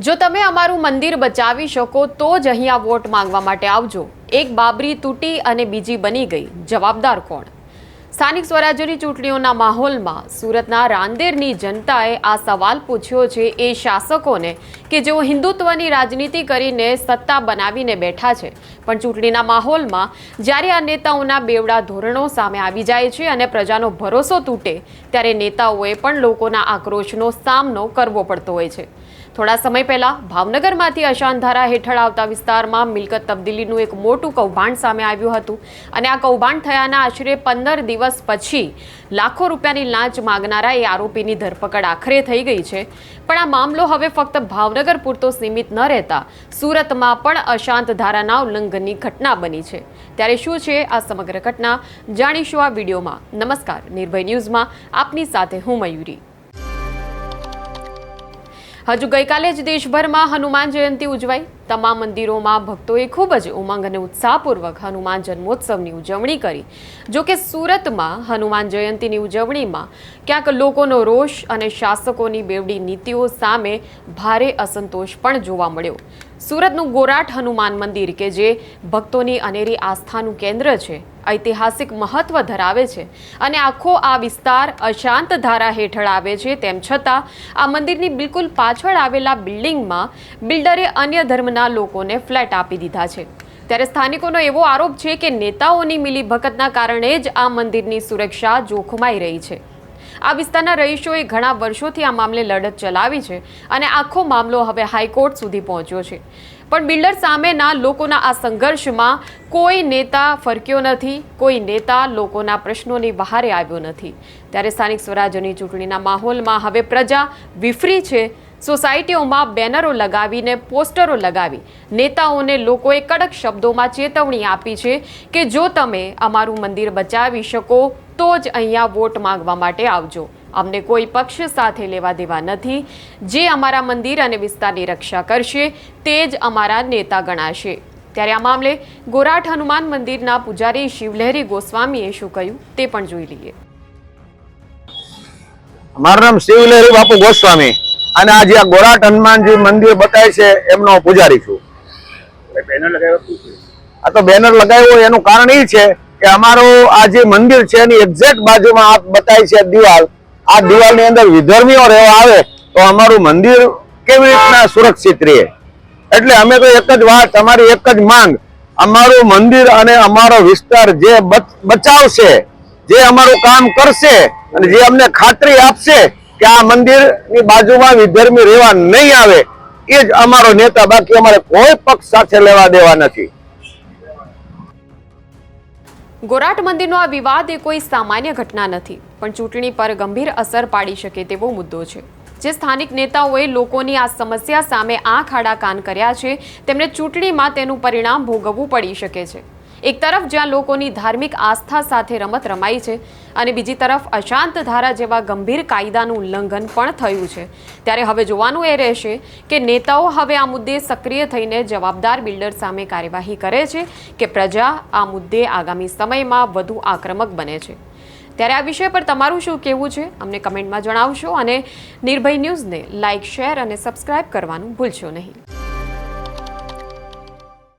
જો તમે અમારું મંદિર બચાવી શકો તો જ અહીંયા વોટ માંગવા માટે આવજો. એક બાબરી તૂટી અને બીજી બની ગઈ, જવાબદાર કોણ? સ્થાનિક સ્વરાજ્યની ચૂંટણીઓના માહોલમાં સુરતના રાંદેરની જનતાએ આ સવાલ પૂછ્યો છે એ શાસકોને કે જેઓ હિન્દુત્વની રાજનીતિ કરીને સત્તા બનાવીને બેઠા છે, પણ ચૂંટણીના માહોલમાં જ્યારે આ નેતાઓના બેવડા ધોરણો સામે આવી જાય છે અને પ્રજાનો ભરોસો તૂટે ત્યારે નેતાઓએ પણ લોકોના આક્રોશનો સામનો કરવો પડતો હોય છે. થોડા સમય પહેલા ભાવનગરમાંથી અશાંતધારા હેઠળ આવતા વિસ્તારમાં મિલકત તબદીલીનું એક મોટું કૌભાંડ સામે આવ્યું હતું અને આ કૌભાંડ થયાના આશરે 15 દિવસ પછી લાખો રૂપિયાની લાંચ માંગનારા એ આરોપીની ધરપકડ આખરે થઈ ગઈ છે. પણ આ મામલો હવે ફક્ત ભાવનગર પૂરતો સીમિત ન રહેતા સુરતમાં પણ અશાંત ધારાના ઉલ્લંઘનની ઘટના બની છે. ત્યારે શું છે આ સમગ્ર ઘટના, જાણીશું આ વિડીયોમાં. નમસ્કાર, નિર્ભય ન્યૂઝમાં આપની સાથે હું મયુરી. હજુ ગઈકાલે જ દેશભરમાં હનુમાન જયંતિ ઉજવાઈ. તમામ મંદિરોમાં ભક્તોએ ખૂબ જ ઉમંગ અને ઉત્સાહપૂર્વક હનુમાન જન્મોત્સવની ઉજવણી કરી. જો કે સુરતમાં હનુમાન જયંતિની ઉજવણીમાં ક્યાંક લોકોનો રોષ અને શાસકોની બેવડી નીતિઓ સામે ભારે અસંતોષ પણ જોવા મળ્યો. સુરતનું ગોરાટ હનુમાન મંદિર કે જે ભક્તોની અનેરી આસ્થાનું કેન્દ્ર છે, ઐતિહાસિક મહત્વ ધરાવે છે અને આખો આ વિસ્તાર અશાંત ધારા હેઠળ આવે છે, તેમ છતાં આ મંદિરની બિલકુલ પાછળ આવેલા બિલ્ડિંગમાં બિલ્ડરે અન્ય ધર્મના લોકોને ફ્લેટ આપી દીધા છે. ત્યારે સ્થાનિકોનો એવો આરોપ છે કે નેતાઓની મિલીભગતના કારણે જ આ મંદિરની સુરક્ષા જોખમાઈ રહી છે. આ વિસ્તારના રહીશોએ ઘણા વર્ષોથી આ મામલે લડત ચલાવી છે અને આખો મામલો હવે હાઈકોર્ટ સુધી પહોંચ્યો છે. પણ બિલ્ડર સામેના લોકોના આ સંઘર્ષમાં કોઈ નેતા ફરક્યો નથી, કોઈ નેતા લોકોના પ્રશ્નોની વહારે આવ્યો નથી. ત્યારે સ્થાનિક સ્વરાજ્યની ચૂંટણીના માહોલમાં હવે પ્રજા વિફરી છે. સોસાયટીઓમાં બેનરો લગાવીને પોસ્ટરો લગાવી નેતાઓને લોકોએ કડક શબ્દોમાં ચેતવણી આપી છે કે જો તમે અમારું મંદિર બચાવી શકો તો જ અહીંયા વોટ માંગવા માટે આવજો. અમને કોઈ પક્ષ સાથે લેવા દેવા નથી. જે અમારા મંદિર અને વિસ્તારની રક્ષા કરશે તે જ અમારા નેતા ગણાશે. ત્યારે આ મામલે ગોરાટ હનુમાન મંદિરના પૂજારી શિવલહેરી ગોસ્વામીએ શું કહ્યું તે પણ જોઈ લઈએ. મારું નામ શિવલહેરી બાપુ ગોસ્વામી અને આજે આ ગોરાટ હનુમાનજી મંદિર બતાય છે એમનો પૂજારી છું. આ તો બેનર લગાવ્યો એનું કારણ એ છે કે અમારું આ જે મંદિર છે એની એક્ઝેક્ટ બાજુમાં આ બતાય છે દિવાલ. આ દિવાલની અંદર વિધર્મીઓ રહેવા આવે તો અમારું મંદિર કેવી રીતના સુરક્ષિત રહે? એટલે અમે તો એક જ વાત, અમારી એક જ માંગ, અમારું મંદિર અને અમારો વિસ્તાર જે બચાવશે, જે અમારું કામ કરશે અને જે અમને ખાતરી આપશે કે આ મંદિરની બાજુમાં વિધર્મી રહેવા નહીં આવે એ જ અમારો નેતા. બાકી અમારે કોઈ પક્ષ સાથે લેવા દેવા નથી. ગોરાટ મંદિરનો આ વિવાદ એ કોઈ સામાન્ય ઘટના નથી, પણ ચૂંટણી પર ગંભીર અસર પાડી શકે તેવો મુદ્દો છે. જે સ્થાનિક નેતાઓએ લોકોની આ સમસ્યા સામે આંખ આડા કાન કર્યા છે તેમને ચૂંટણીમાં તેનું પરિણામ ભોગવવું પડી શકે છે. એક તરફ જ્યાં લોકોની ધાર્મિક આસ્થા સાથે રમત રમાઈ છે અને બીજી તરફ અશાંત ધારા જેવા ગંભીર કાયદાનું ઉલ્લંઘન પણ થયું છે. ત્યારે હવે જોવાનું એ રહેશે કે નેતાઓ હવે આ મુદ્દે સક્રિય થઈને જવાબદાર બિલ્ડર સામે કાર્યવાહી કરે છે કે પ્રજા આ મુદ્દે આગામી સમયમાં વધુ આક્રમક બને છે. ત્યારે આ વિષય પર તમારું શું કહેવું છે અમને કમેન્ટમાં જણાવશો અને નિર્ભય ન્યૂઝને લાઇક, શેર અને સબસ્ક્રાઇબ કરવાનું ભૂલશો નહીં.